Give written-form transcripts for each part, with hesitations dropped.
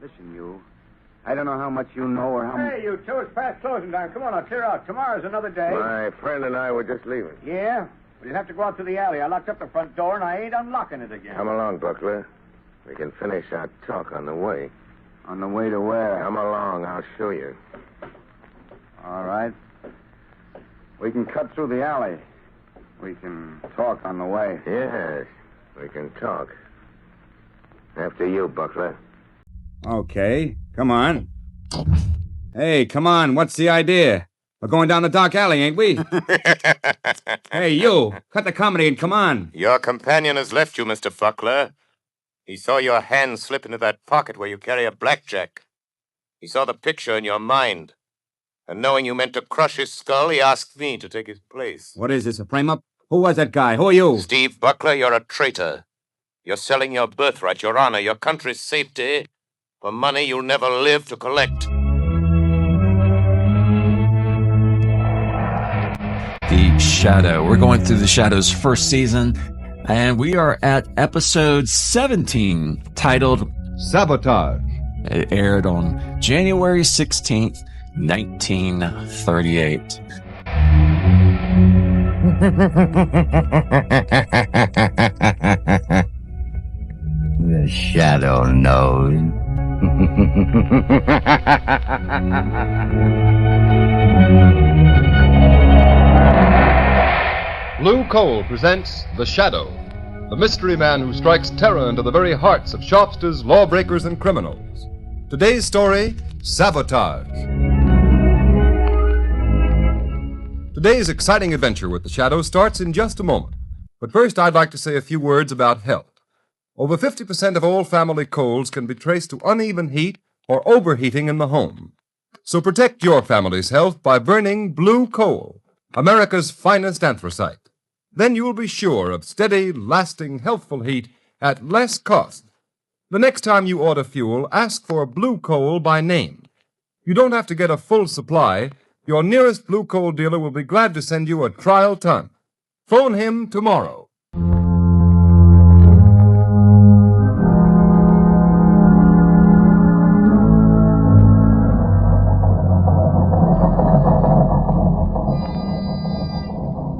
Listen, you. I don't know how much you know or how much... Hey, you two, it's past closing time. Come on, now, clear out. Tomorrow's another day. My friend and I were just leaving. Yeah? Well, you'll have to go out to the alley. I locked up the front door, and I ain't unlocking it again. Come along, Buckler. We can finish our talk on the way. On the way to where? Come along, I'll show you. All right. We can cut through the alley. We can talk on the way. Yes, we can talk. After you, Buckler. Okay, come on. Hey, come on, what's the idea? We're going down the dark alley, ain't we? Hey, you, cut the comedy and come on. Your companion has left you, Mr. Buckler. He saw your hand slip into that pocket where you carry a blackjack. He saw the picture in your mind. And knowing you meant to crush his skull, he asked me to take his place. What is this, a frame-up? Who was that guy? Who are you? Steve Buckler, you're a traitor. You're selling your birthright, your honor, your country's safety for money you'll never live to collect. The Shadow. We're going through The Shadow's first season, and we are at episode 17, titled Sabotage. It aired on January 16th, 1938. The Shadow knows. Blue Coal presents The Shadow, the mystery man who strikes terror into the very hearts of shopsters, lawbreakers, and criminals. Today's story, Sabotage. Today's exciting adventure with The Shadow starts in just a moment. But first, I'd like to say a few words about health. Over 50% of all family colds can be traced to uneven heat or overheating in the home. So protect your family's health by burning Blue Coal, America's finest anthracite. Then you will be sure of steady, lasting, healthful heat at less cost. The next time you order fuel, ask for Blue Coal by name. You don't have to get a full supply. Your nearest Blue Coal dealer will be glad to send you a trial ton. Phone him tomorrow.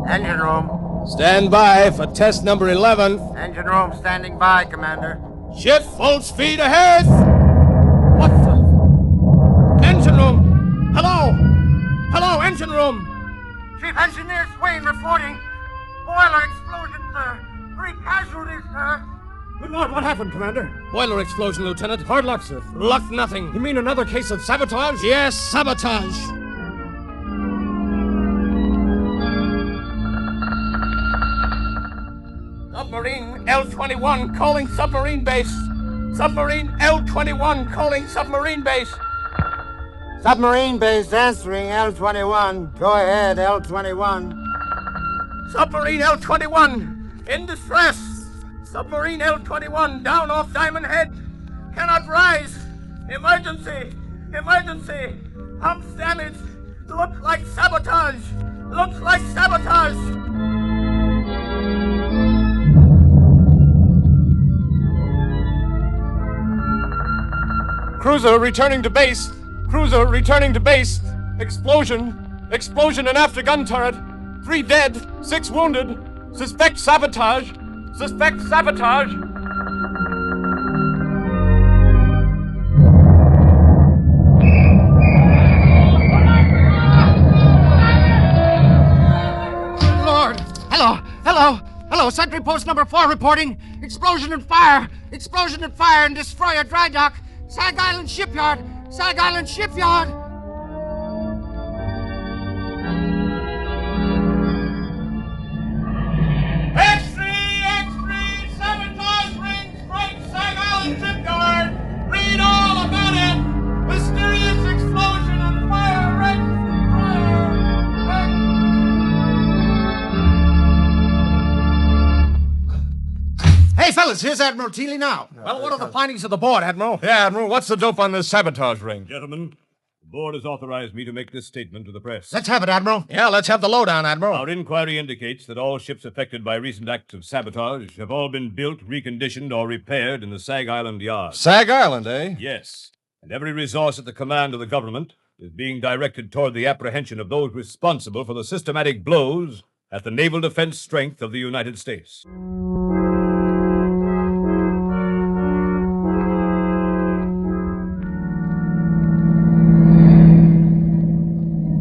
Engine room. Stand by for test number 11. Engine room standing by, Commander. Ship full speed ahead. What the? Engine room. Hello. Hello, engine room. Chief Engineer Swain reporting. Boiler explosion, sir. 3 casualties, sir. Good Lord, what happened, Commander? Boiler explosion, Lieutenant. Hard luck, sir. Luck nothing. You mean another case of sabotage? Yes, sabotage. Submarine L-21 calling submarine base. Submarine L-21 calling submarine base. Submarine base answering L-21. Go ahead, L-21. Submarine L-21 in distress. Submarine L-21 down off Diamond Head. Cannot rise. Emergency. Emergency. Pumps damaged. Looks like sabotage. Looks like sabotage. Cruiser returning to base. Cruiser returning to base. Explosion. Explosion in after gun turret. 3 dead. 6 wounded. Suspect sabotage. Suspect sabotage. Lord. Hello, sentry post number 4 reporting. Explosion and fire and destroyer dry dock. Sag Island shipyard. Sag Island shipyard. X3, sabotage ring strike Sag Island shipyard. Read all about it. Mysterious explosion and fire wrecks Hey, fellas, here's Admiral Teely now. Well, what are the findings of the board, Admiral? Yeah, Admiral, what's the dope on this sabotage ring? Gentlemen, the board has authorized me to make this statement to the press. Let's have it, Admiral. Yeah, let's have the lowdown, Admiral. Our inquiry indicates that all ships affected by recent acts of sabotage have all been built, reconditioned, or repaired in the Sag Island yard. Sag Island, eh? Yes, and every resource at the command of the government is being directed toward the apprehension of those responsible for the systematic blows at the naval defense strength of the United States.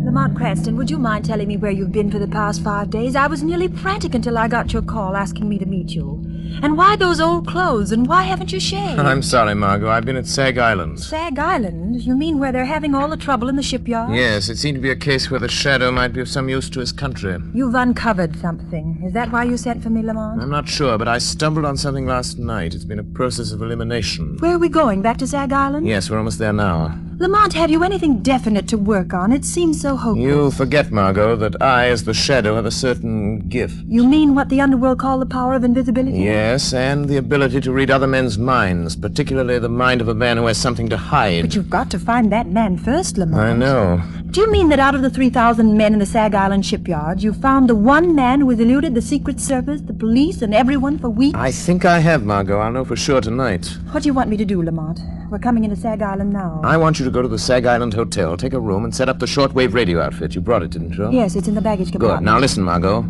Lamont Cranston, would you mind telling me where you've been for the past 5 days? I was nearly frantic until I got your call asking me to meet you. And why those old clothes, and why haven't you shaved? I'm sorry, Margot. I've been at Sag Island. Sag Island? You mean where they're having all the trouble in the shipyard? Yes, it seemed to be a case where the Shadow might be of some use to his country. You've uncovered something. Is that why you sent for me, Lamont? I'm not sure, but I stumbled on something last night. It's been a process of elimination. Where are we going? Back to Sag Island? Yes, we're almost there now. Lamont, have you anything definite to work on? It seems so hopeless. You forget, Margot, that I, as the Shadow, have a certain gift. You mean what the underworld call the power of invisibility? Yes, and the ability to read other men's minds, particularly the mind of a man who has something to hide. But you've got to find that man first, Lamont. I know. Do you mean that out of the 3,000 men in the Sag Island shipyard, you found the one man who has eluded the Secret Service, the police, and everyone for weeks? I think I have, Margot. I'll know for sure tonight. What do you want me to do, Lamont? We're coming into Sag Island now. I want you to go to the Sag Island Hotel, take a room, and set up the shortwave radio outfit. You brought it, didn't you? Yes, it's in the baggage compartment. Good. Now listen, Margot.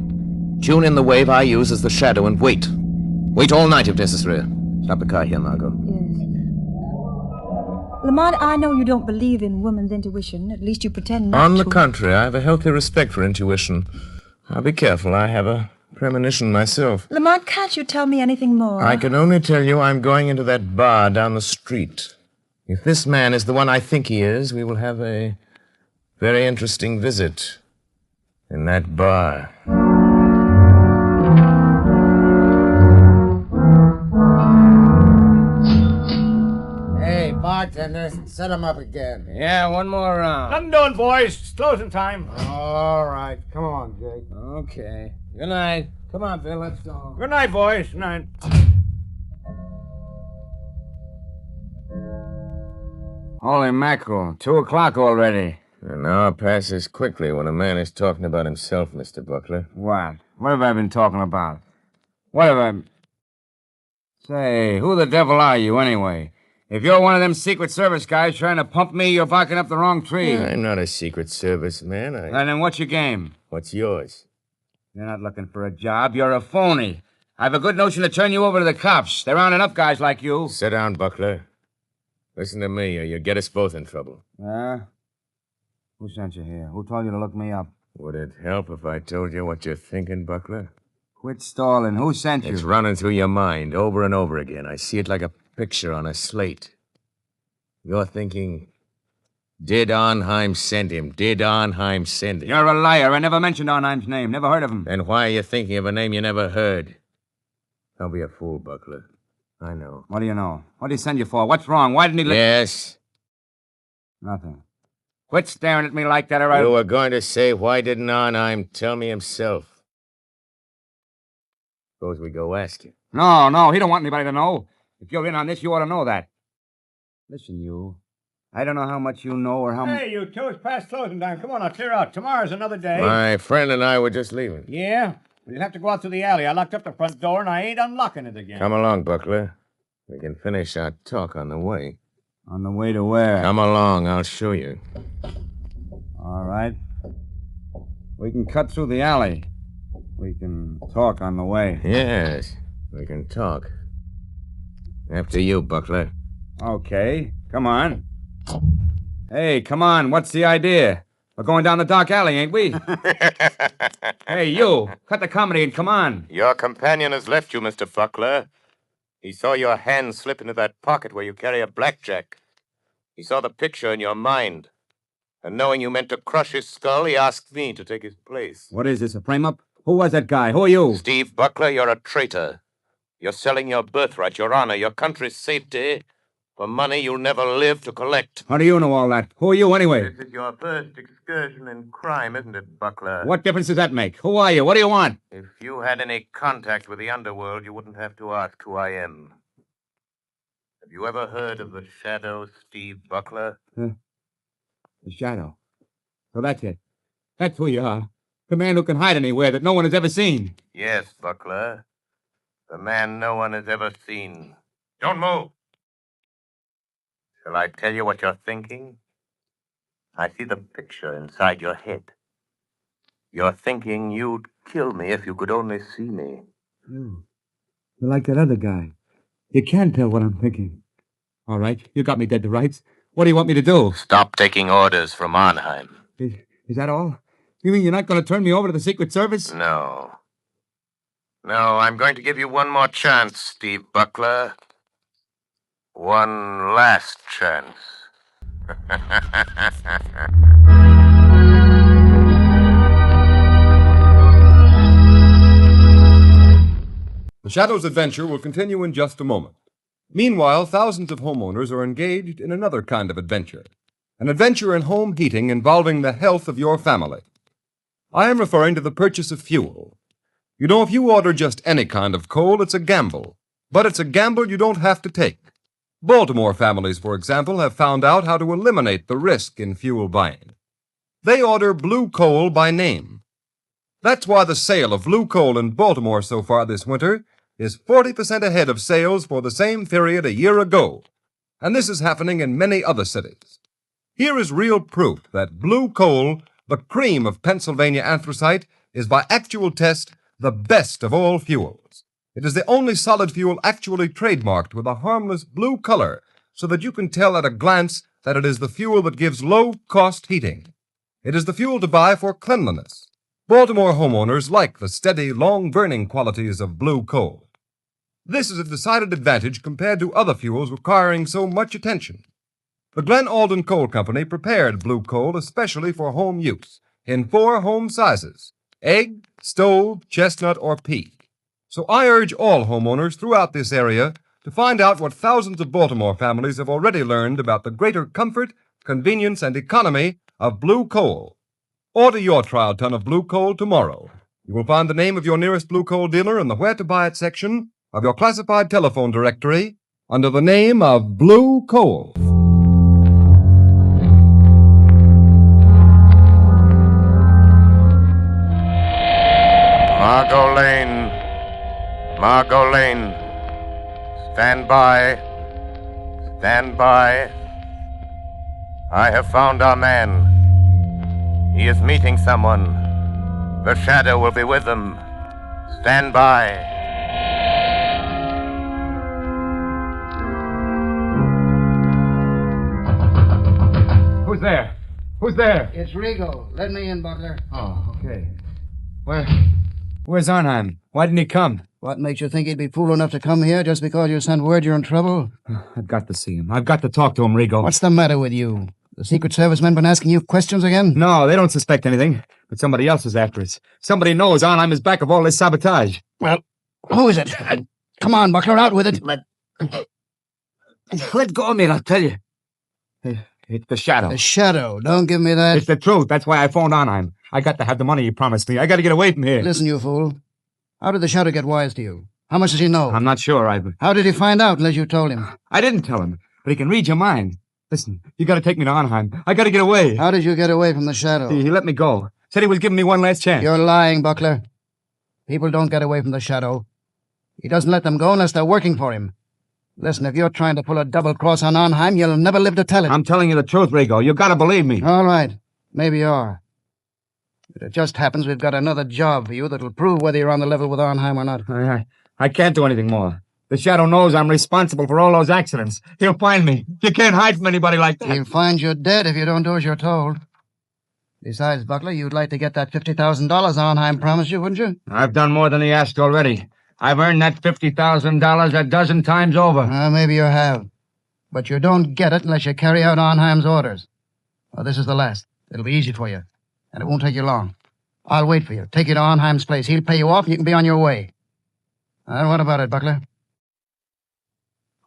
Tune in the wave I use as the Shadow and wait. Wait all night if necessary. Stop the car here, Margot. Yes. Lamont, I know you don't believe in woman's intuition. At least you pretend not to. On the contrary, I have a healthy respect for intuition. I'll be careful. I have a premonition myself. Lamont, can't you tell me anything more? I can only tell you I'm going into that bar down the street. If this man is the one I think he is, we will have a very interesting visit in that bar. Hey, bartender, set him up again. Yeah, one more round. Nothing doing, boys. It's closing time. All right, come on, Jake. Okay. Good night. Come on, Bill, let's go. Good night, boys. Good night. Holy mackerel, 2 o'clock already. An hour passes quickly when a man is talking about himself, Mr. Buckler. What? What have I been talking about? What have I... Say, who the devil are you, anyway? If you're one of them Secret Service guys trying to pump me, you're barking up the wrong tree. I'm not a Secret Service man. And then what's your game? What's yours? You're not looking for a job. You're a phony. I have a good notion to turn you over to the cops. There aren't enough guys like you. Sit down, Buckler. Listen to me, or you'll get us both in trouble. Who sent you here? Who told you to look me up? Would it help if I told you what you're thinking, Buckler? Quit stalling. Who sent you? It's running through your mind over and over again. I see it like a picture on a slate. You're thinking, did Arnheim send him? Did Arnheim send him? You're a liar. I never mentioned Arnheim's name. Never heard of him. Then why are you thinking of a name you never heard? Don't be a fool, Buckler. I know. What do you know? What did he send you for? What's wrong? Why didn't he... Yes. Nothing. Quit staring at me like that, or I... You were going to say, why didn't Arnheim tell me himself? Suppose we go ask him. No, he don't want anybody to know. If you're in on this, you ought to know that. Listen, you. I don't know how much you know or how much... Hey, you two, it's past closing time. Come on, I'll clear out. Tomorrow's another day. My friend and I were just leaving. Yeah? We'll have to go out through the alley. I locked up the front door, and I ain't unlocking it again. Come along, Buckler. We can finish our talk on the way. On the way to where? Come along, I'll show you. All right. We can cut through the alley. We can talk on the way. Yes, we can talk. After you, Buckler. Okay, come on. Hey, come on, what's the idea? We're going down the dark alley, ain't we? Hey, you, cut the comedy and come on. Your companion has left you, Mr. Fuckler. He saw your hand slip into that pocket where you carry a blackjack. He saw the picture in your mind. And knowing you meant to crush his skull, he asked me to take his place. What is this, a frame-up? Who was that guy? Who are you? Steve Buckler, you're a traitor. You're selling your birthright, your honor, your country's safety for money you'll never live to collect. How do you know all that? Who are you, anyway? This is your first excursion in crime, isn't it, Buckler? What difference does that make? Who are you? What do you want? If you had any contact with the underworld, you wouldn't have to ask who I am. Have you ever heard of the Shadow, Steve Buckler? The Shadow. So that's it. That's who you are. The man who can hide anywhere that no one has ever seen. Yes, Buckler. The man no one has ever seen. Don't move. Shall I tell you what you're thinking? I see the picture inside your head. You're thinking you'd kill me if you could only see me. You're like that other guy. You can't tell what I'm thinking. All right, you got me dead to rights. What do you want me to do? Stop taking orders from Arnheim. Is that all? You mean you're not going to turn me over to the Secret Service? No. No, I'm going to give you one more chance, Steve Buckler. One last chance. The Shadow's adventure will continue in just a moment. Meanwhile, thousands of homeowners are engaged in another kind of adventure. An adventure in home heating involving the health of your family. I am referring to the purchase of fuel. You know, if you order just any kind of coal, it's a gamble. But it's a gamble you don't have to take. Baltimore families, for example, have found out how to eliminate the risk in fuel buying. They order blue coal by name. That's why the sale of blue coal in Baltimore so far this winter is 40% ahead of sales for the same period a year ago. And this is happening in many other cities. Here is real proof that blue coal, the cream of Pennsylvania anthracite, is by actual test the best of all fuels. It is the only solid fuel actually trademarked with a harmless blue color, so that you can tell at a glance that it is the fuel that gives low-cost heating. It is the fuel to buy for cleanliness. Baltimore homeowners like the steady, long-burning qualities of blue coal. This is a decided advantage compared to other fuels requiring so much attention. The Glen Alden Coal Company prepared blue coal especially for home use in 4 home sizes: egg, stove, chestnut, or peak. So I urge all homeowners throughout this area to find out what thousands of Baltimore families have already learned about the greater comfort, convenience, and economy of blue coal. Order your trial ton of blue coal tomorrow. You will find the name of your nearest blue coal dealer in the Where to Buy It section of your classified telephone directory under the name of Blue Coal. Margot Lane. Margot Lane. Stand by. Stand by. I have found our man. He is meeting someone. The Shadow will be with them. Stand by. Who's there? Who's there? It's Rigo. Let me in, Butler. Oh, okay. Where's Arnheim? Why didn't he come? What makes you think he'd be fool enough to come here just because you sent word you're in trouble? I've got to see him. I've got to talk to him, Rigo. What's the matter with you? The Secret Service men been asking you questions again? No, they don't suspect anything. But somebody else is after us. Somebody knows Arnheim is back of all this sabotage. Well, who is it? Come on, Buckler, out with it. Let go of me, and I'll tell you. It's the Shadow. The Shadow. Don't give me that. It's the truth. That's why I phoned Arnheim. I got to have the money he promised me. I got to get away from here. Listen, you fool. How did the Shadow get wise to you? How much does he know? I'm not sure, Ivan. How did he find out unless you told him? I didn't tell him, but he can read your mind. Listen, you got to take me to Arnheim. I got to get away. How did you get away from the Shadow? He let me go. Said he was giving me one last chance. You're lying, Buckler. People don't get away from the Shadow. He doesn't let them go unless they're working for him. Listen, if you're trying to pull a double cross on Arnheim, you'll never live to tell it. I'm telling you the truth, Rigo. You got to believe me. All right. Maybe you are. But it just happens we've got another job for you that'll prove whether you're on the level with Arnheim or not. I can't do anything more. The Shadow knows I'm responsible for all those accidents. He'll find me. You can't hide from anybody like that. He'll find you dead if you don't do as you're told. Besides, Buckler, you'd like to get that $50,000 Arnheim promised you, wouldn't you? I've done more than he asked already. I've earned that $50,000 a dozen times over. Maybe you have. But you don't get it unless you carry out Arnheim's orders. Well, this is the last. It'll be easy for you. And it won't take you long. I'll wait for you. Take you to Arnheim's place. He'll pay you off and you can be on your way. What about it, Buckler?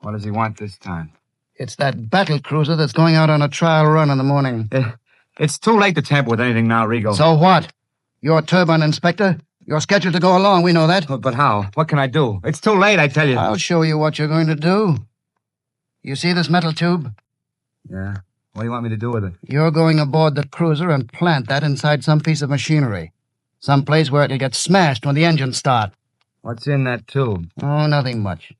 What does he want this time? It's that battle cruiser that's going out on a trial run in the morning. It's too late to tamper with anything now, Rigo. So what? You're turbine inspector. You're scheduled to go along. We know that. But how? What can I do? It's too late, I tell you. I'll show you what you're going to do. You see this metal tube? Yeah. What do you want me to do with it? You're going aboard the cruiser and plant that inside some piece of machinery. Some place where it'll get smashed when the engines start. What's in that tube? Oh, nothing much.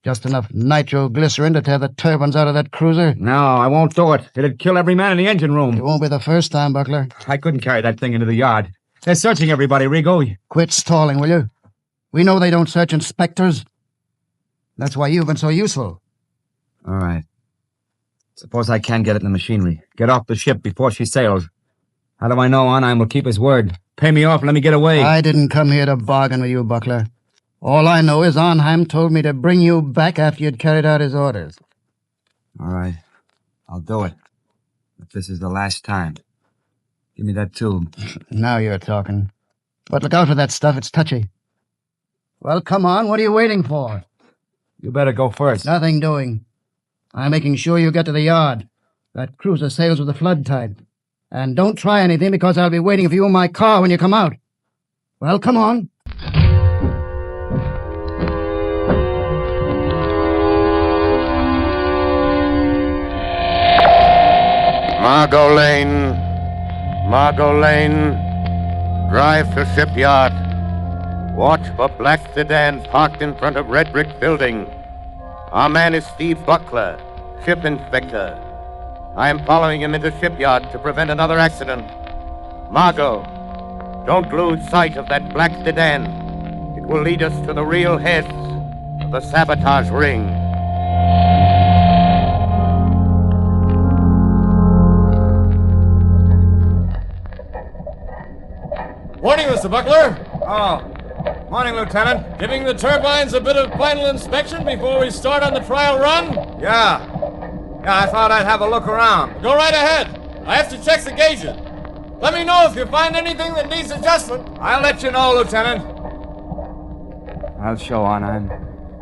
Just enough nitroglycerin to tear the turbines out of that cruiser. No, I won't do it. It'd kill every man in the engine room. It won't be the first time, Buckler. I couldn't carry that thing into the yard. They're searching everybody, Rigo. Quit stalling, will you? We know they don't search inspectors. That's why you've been so useful. All right. Suppose I can get it in the machinery. Get off the ship before she sails. How do I know Arnheim will keep his word? Pay me off and let me get away. I didn't come here to bargain with you, Buckler. All I know is Arnheim told me to bring you back after you'd carried out his orders. All right. I'll do it. But this is the last time. Give me that tube. Now you're talking. But look out for that stuff. It's touchy. Well, come on. What are you waiting for? You better go first. Nothing doing. I'm making sure you get to the yard. That cruiser sails with the flood tide. And don't try anything because I'll be waiting for you in my car when you come out. Well, come on. Margot Lane, drive to shipyard. Watch for black sedan parked in front of red brick building. Our man is Steve Buckler, ship inspector. I am following him into shipyard to prevent another accident. Margot, don't lose sight of that black sedan. It will lead us to the real heads of the sabotage ring. Morning, Mr. Buckler. Oh. Morning, Lieutenant. Giving the turbines a bit of final inspection before we start on the trial run? Yeah, I thought I'd have a look around. Go right ahead. I have to check the gauges. Let me know if you find anything that needs adjustment. I'll let you know, Lieutenant. I'll show Arnheim.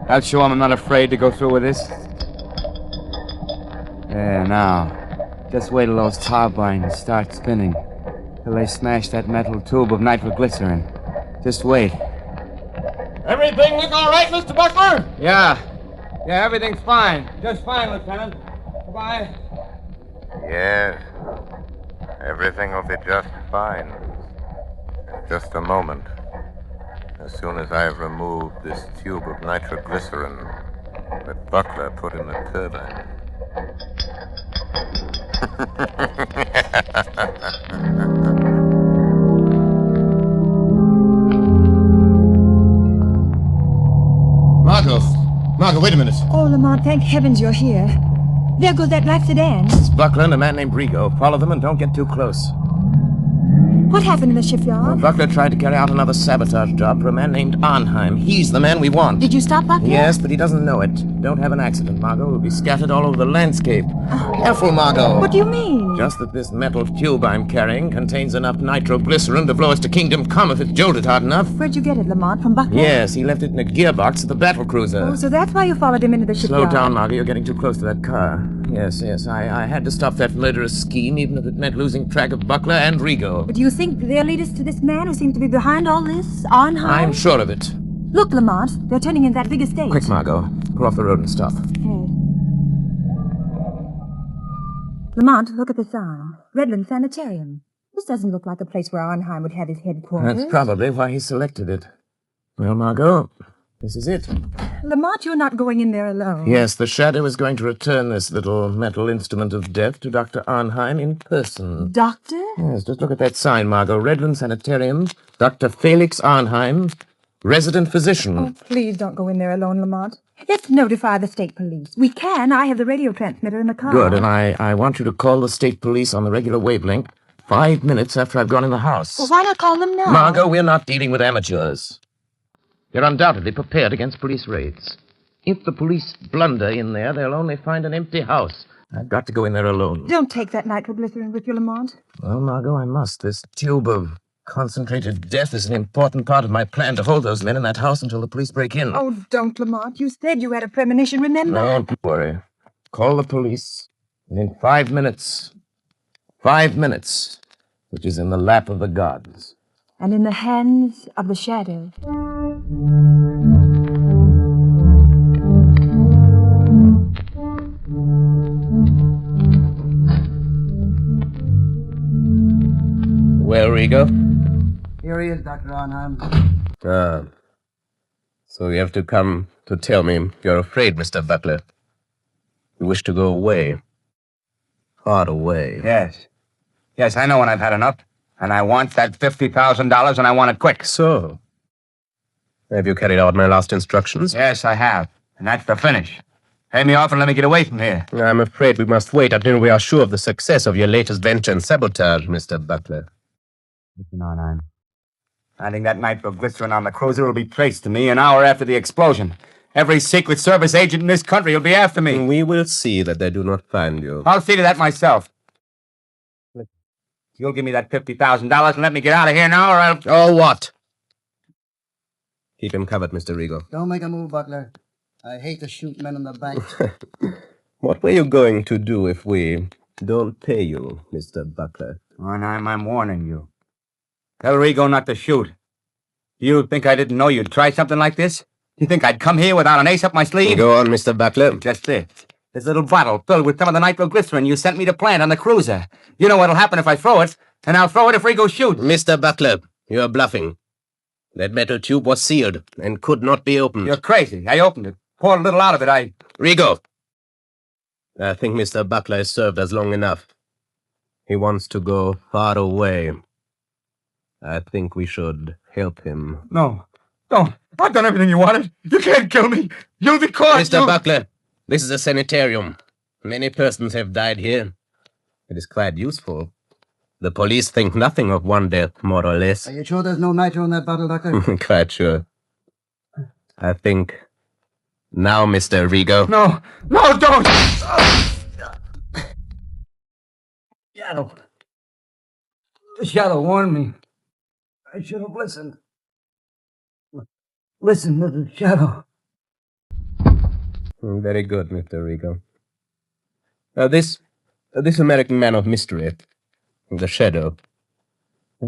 I'll show him I'm not afraid to go through with this. There, now. Just wait till those turbines start spinning. Till they smash that metal tube of nitroglycerin. Just wait. Everything look all right, Mr. Buckler? Yeah, everything's fine. Just fine, Lieutenant. Goodbye. Yes, everything will be just fine. In just a moment. As soon as I have removed this tube of nitroglycerin that Buckler put in the turbine. Margot, wait a minute. Oh, Lamont, thank heavens you're here. There goes that black sedan. It's Buckler and a man named Rigo. Follow them and don't get too close. What happened in the shipyard? Buckler tried to carry out another sabotage job for a man named Arnheim. He's the man we want. Did you stop Buckler? Yes, but he doesn't know it. Don't have an accident, Margot. We'll be scattered all over the landscape. Careful, Margot. What do you mean? Just that this metal tube I'm carrying contains enough nitroglycerin to blow us to Kingdom Come if it's jolted hard enough. Where'd you get it, Lamont? From Buckler? Yes, he left it in a gearbox at the battle cruiser. Oh, so that's why you followed him into the Slow shipyard. down, Margot. You're getting too close to that car. Yes. I had to stop that murderous scheme, even if it meant losing track of Buckler and Rigo. But do you think they'll lead us to this man who seems to be behind all this? Arnheim? I'm sure of it. Look, Lamont, they're turning in that big estate. Quick, Margot. Pull off the road and stop. Okay. Lamont, look at the sign. Redland Sanitarium. This doesn't look like a place where Arnheim would have his headquarters. That's probably why he selected it. Well, Margot, this is it. Lamont, you're not going in there alone. Yes, the Shadow is going to return this little metal instrument of death to Dr. Arnheim in person. Doctor? Yes, just look at that sign, Margot. Redland Sanitarium, Dr. Felix Arnheim, resident physician. Oh, please don't go in there alone, Lamont. Let's notify the state police. We can. I have the radio transmitter in the car. Good, and I want you to call the state police on the regular wavelength 5 minutes after I've gone in the house. Well, why not call them now? Margot, we're not dealing with amateurs. They're undoubtedly prepared against police raids. If the police blunder in there, they'll only find an empty house. I've got to go in there alone. Don't take that nitroglycerin with you, Lamont. Well, Margot, I must. This tube of concentrated death is an important part of my plan to hold those men in that house until the police break in. Oh, don't, Lamont. You said you had a premonition, remember? Don't worry. Call the police. And in 5 minutes, 5 minutes, which is in the lap of the gods. And in the hands of the shadow. Well, Rigo? Here he is, Dr. Arnheim. Ah. So you have to come to tell me you're afraid, Mr. Buckler. You wish to go away. Far away. Yes. Yes, I know when I've had enough. And I want that $50,000, and I want it quick. So, have you carried out my last instructions? Yes, I have. And that's the finish. Pay me off and let me get away from here. I'm afraid we must wait until we are sure of the success of your latest venture in sabotage, Mr. Buckler. Listen, Arnheim. Finding that nitroglycerin on the cruiser will be traced to me an hour after the explosion. Every Secret Service agent in this country will be after me. We will see that they do not find you. I'll see to that myself. You'll give me that $50,000 and let me get out of here now, or I'll... Oh, what? Keep him covered, Mr. Rigo. Don't make a move, Butler. I hate to shoot men in the bank. What were you going to do if we don't pay you, Mr. Buckler? Arnheim, I'm warning you. Tell Rigo not to shoot. Do you think I didn't know you'd try something like this? Do you think I'd come here without an ace up my sleeve? Go on, Mr. Buckler. Just this. This little bottle filled with some of the nitroglycerin you sent me to plant on the cruiser. You know what'll happen if I throw it, and I'll throw it if Rigo shoots. Mr. Buckler, you're bluffing. That metal tube was sealed and could not be opened. You're crazy. I opened it. Poured a little out of it. Rigo! I think Mr. Buckler has served us long enough. He wants to go far away. I think we should help him. No. Don't. I've done everything you wanted. You can't kill me. You'll be caught. Mr. Buckler, this is a sanitarium. Many persons have died here. It is quite useful. The police think nothing of one death, more or less. Are you sure there's no nitro in that bottle, Doctor? Quite sure. I think... Now, Mr. Rigo. No, don't! Shadow. The Shadow warned me. I should have listened. Listen to the Shadow. Very good, Mr. Rigo. This American man of mystery, the Shadow,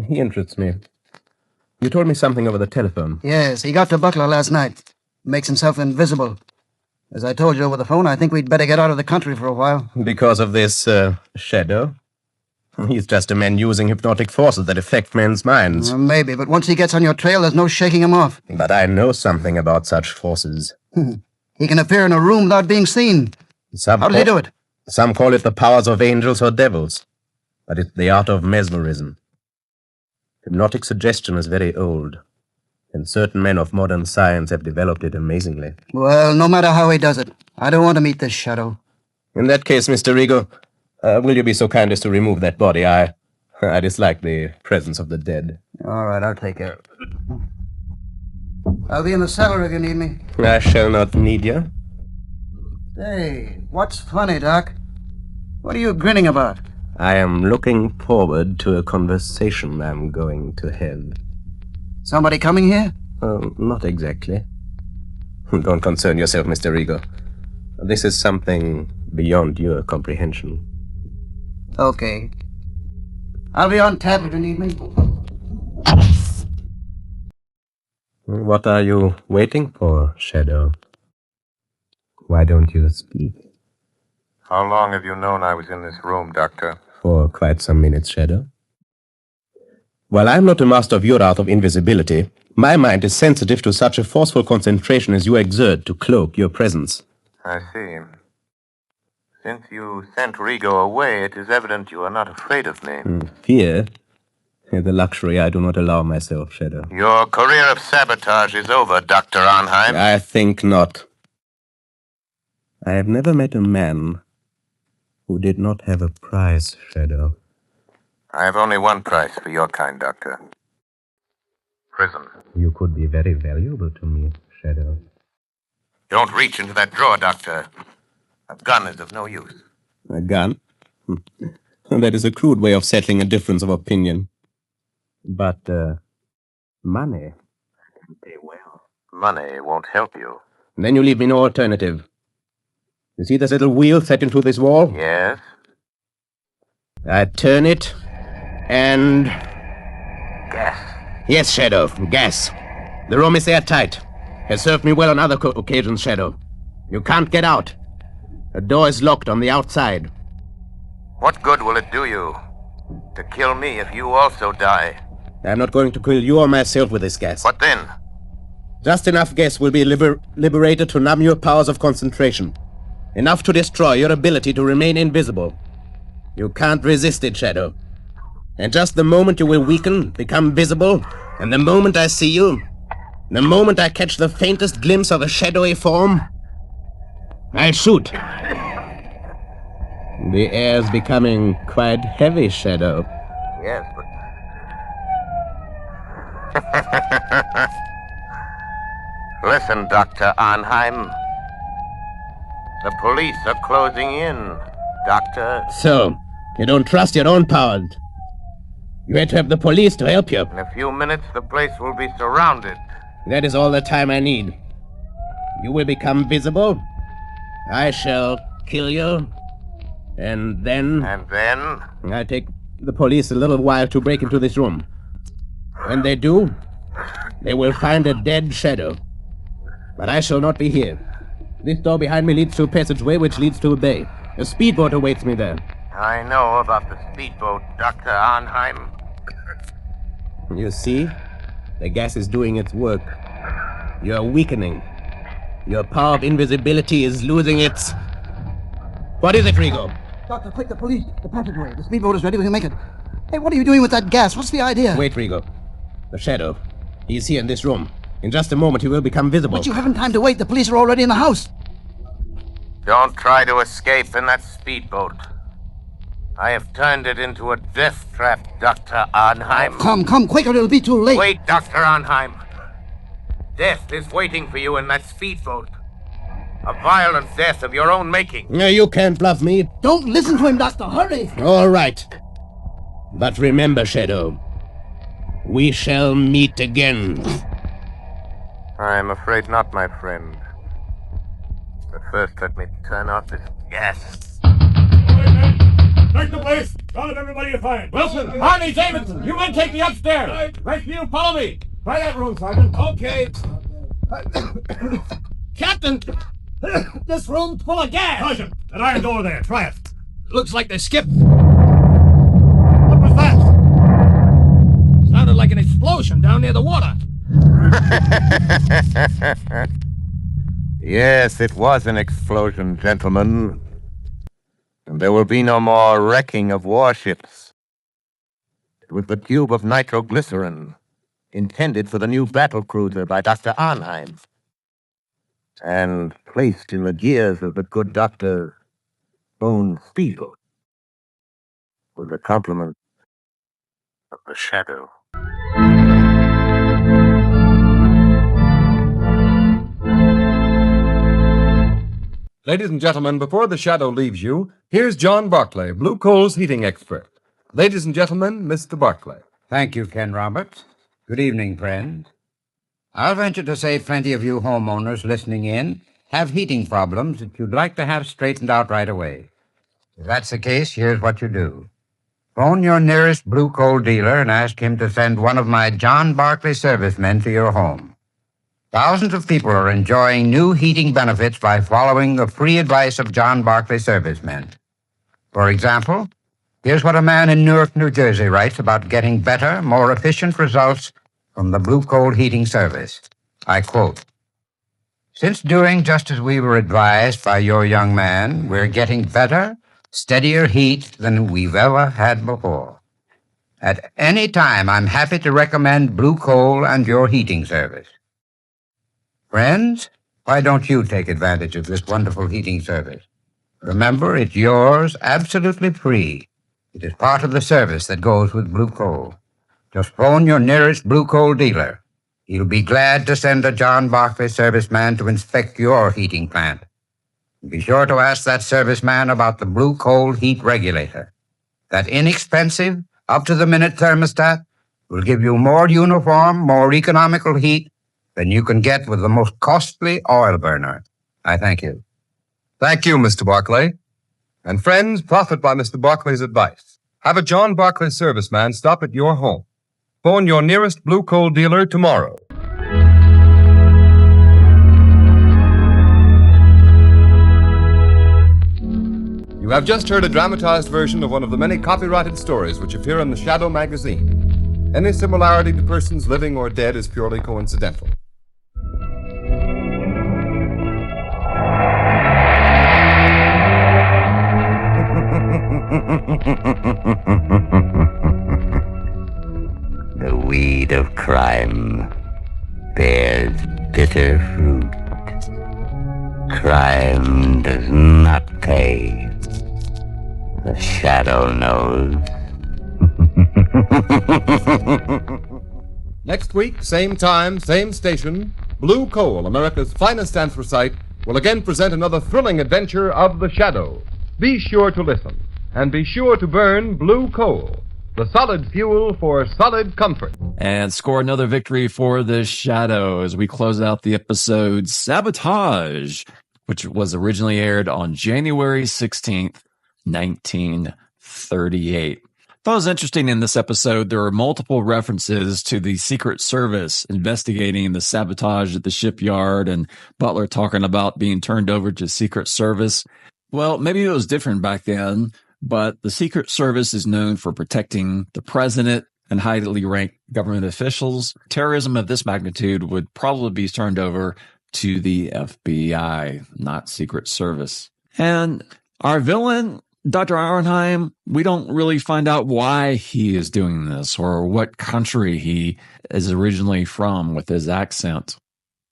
he interests me. You told me something over the telephone. Yes, he got to Buckler last night. Makes himself invisible. As I told you over the phone, I think we'd better get out of the country for a while. Because of this, Shadow? He's just a man using hypnotic forces that affect men's minds. Maybe, but once he gets on your trail, there's no shaking him off. But I know something about such forces. He can appear in a room without being seen. How does he do it? Some call it the powers of angels or devils. But it's the art of mesmerism. Hypnotic suggestion is very old. And certain men of modern science have developed it amazingly. Well, no matter how he does it, I don't want to meet this Shadow. In that case, Mr. Rigo, will you be so kind as to remove that body? I dislike the presence of the dead. All right, I'll take care of it. I'll be in the cellar if you need me. I shall not need you. Hey, what's funny, Doc? What are you grinning about? I am looking forward to a conversation I'm going to have. Somebody coming here? Not exactly. Don't concern yourself, Mr. Rigo. This is something beyond your comprehension. Okay. I'll be on tap if you need me. What are you waiting for, Shadow? Why don't you speak? How long have you known I was in this room, Doctor? For quite some minutes, Shadow. While I'm not a master of your art of invisibility, my mind is sensitive to such a forceful concentration as you exert to cloak your presence. I see. Since you sent Rigo away, it is evident you are not afraid of me. Fear? The luxury I do not allow myself, Shadow. Your career of sabotage is over, Dr. Arnheim. I think not. I have never met a man who did not have a price, Shadow. I have only one price for your kind, Doctor. Prison. You could be very valuable to me, Shadow. Don't reach into that drawer, Doctor. A gun is of no use. A gun? That is a crude way of settling a difference of opinion. But, money. I can pay well. Money won't help you. Then you leave me no alternative. You see this little wheel set into this wall? Yes? I turn it, and... Gas. Yes, Shadow, gas. The room is airtight. Has served me well on other occasions, Shadow. You can't get out. The door is locked on the outside. What good will it do you? To kill me if you also die. I'm not going to kill you or myself with this gas. What then? Just enough gas will be liberated to numb your powers of concentration. Enough to destroy your ability to remain invisible. You can't resist it, Shadow. And just the moment you will weaken, become visible, and the moment I see you, the moment I catch the faintest glimpse of a shadowy form, I'll shoot. The air's becoming quite heavy, Shadow. Yes, but... Listen, Dr. Arnheim. The police are closing in, Doctor. So, you don't trust your own powers. You had to have the police to help you. In a few minutes, the place will be surrounded. That is all the time I need. You will become visible. I shall kill you. And then... And then? I take the police a little while to break into this room. When they do, they will find a dead Shadow. But I shall not be here. This door behind me leads to a passageway which leads to a bay. A speedboat awaits me there. I know about the speedboat, Dr. Arnheim. You see? The gas is doing its work. You're weakening. Your power of invisibility is losing its... What is it, Rigo? Doctor, quick, the police, the passageway. The speedboat is ready, we can make it. Hey, what are you doing with that gas? What's the idea? Wait, Rigo. The Shadow. He's here in this room. In just a moment, he will become visible. But you haven't time to wait. The police are already in the house. Don't try to escape in that speedboat. I have turned it into a death trap, Dr. Arnheim. Come, quick, or it'll be too late. Wait, Dr. Arnheim. Death is waiting for you in that speedboat. A violent death of your own making. No, you can't bluff me. Don't listen to him, Doctor. Hurry. All right. But remember, Shadow, we shall meet again. I'm afraid not, my friend. But first, let me turn off this gas. All right, men. Search the place. Round everybody you find. Wilson, Harney, Davidson, you men take me upstairs. Right, you follow me. Try that room, Sergeant. Okay. Captain, this room's full of gas. Sergeant, that iron door there. Try it. Looks like they skipped. What was that? Sounded like an explosion down near the water. Yes, it was an explosion, gentlemen. And there will be no more wrecking of warships. It was the tube of nitroglycerin, intended for the new battle cruiser by Dr. Arnheim, and placed in the gears of the good Dr. Bone Speedboat, with the complement of the Shadow. Ladies and gentlemen, before the Shadow leaves you, here's John Barclay, Blue Coal's heating expert. Ladies and gentlemen, Mr. Barclay. Thank you, Ken Roberts. Good evening, friends. I'll venture to say plenty of you homeowners listening in have heating problems that you'd like to have straightened out right away. If that's the case, here's what you do. Phone your nearest Blue Coal dealer and ask him to send one of my John Barclay servicemen to your home. Thousands of people are enjoying new heating benefits by following the free advice of John Barclay servicemen. For example, here's what a man in Newark, New Jersey writes about getting better, more efficient results from the Blue Coal heating service. I quote, "Since doing just as we were advised by your young man, we're getting better, steadier heat than we've ever had before. At any time, I'm happy to recommend Blue Coal and your heating service. Friends, why don't you take advantage of this wonderful heating service? Remember, it's yours absolutely free. It is part of the service that goes with Blue Coal. Just phone your nearest Blue Coal dealer. He'll be glad to send a John Barclay serviceman to inspect your heating plant. Be sure to ask that serviceman about the Blue Coal heat regulator. That inexpensive, up-to-the-minute thermostat will give you more uniform, more economical heat than you can get with the most costly oil burner. I thank you." Thank you, Mr. Barclay. And friends, profit by Mr. Barclay's advice. Have a John Barclay serviceman stop at your home. Phone your nearest Blue Coal dealer tomorrow. You have just heard a dramatized version of one of the many copyrighted stories which appear in the Shadow magazine. Any similarity to persons living or dead is purely coincidental. The weed of crime bears bitter fruit. Crime does not pay. The Shadow knows. Next week, same time, same station, Blue Coal, America's finest anthracite, will again present another thrilling adventure of the Shadow. Be sure to listen, and be sure to burn Blue Coal, the solid fuel for solid comfort. And score another victory for the Shadow as we close out the episode Sabotage, which was originally aired on January 16th, 1938. Thought it was interesting in this episode, there are multiple references to the Secret Service investigating the sabotage at the shipyard and Butler talking about being turned over to Secret Service. Well, maybe it was different back then, but the Secret Service is known for protecting the president and highly ranked government officials. Terrorism of this magnitude would probably be turned over to the FBI, not Secret Service. And our villain, Dr. Arnheim, we don't really find out why he is doing this or what country he is originally from with his accent.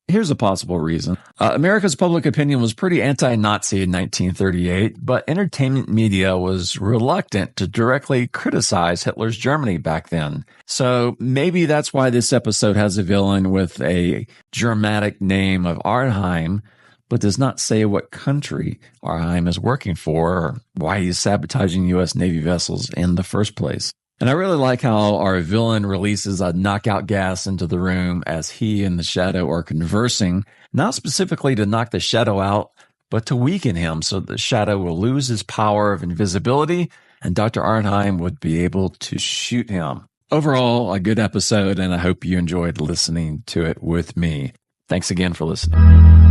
Here's a possible reason. America's public opinion was pretty anti-Nazi in 1938, but entertainment media was reluctant to directly criticize Hitler's Germany back then. So maybe that's why this episode has a villain with a Germanic name of Arnheim, but does not say what country Arnheim is working for or why he's sabotaging U.S. Navy vessels in the first place. And I really like how our villain releases a knockout gas into the room as he and the Shadow are conversing, not specifically to knock the Shadow out, but to weaken him so the Shadow will lose his power of invisibility and Dr. Arnheim would be able to shoot him. Overall, a good episode, and I hope you enjoyed listening to it with me. Thanks again for listening.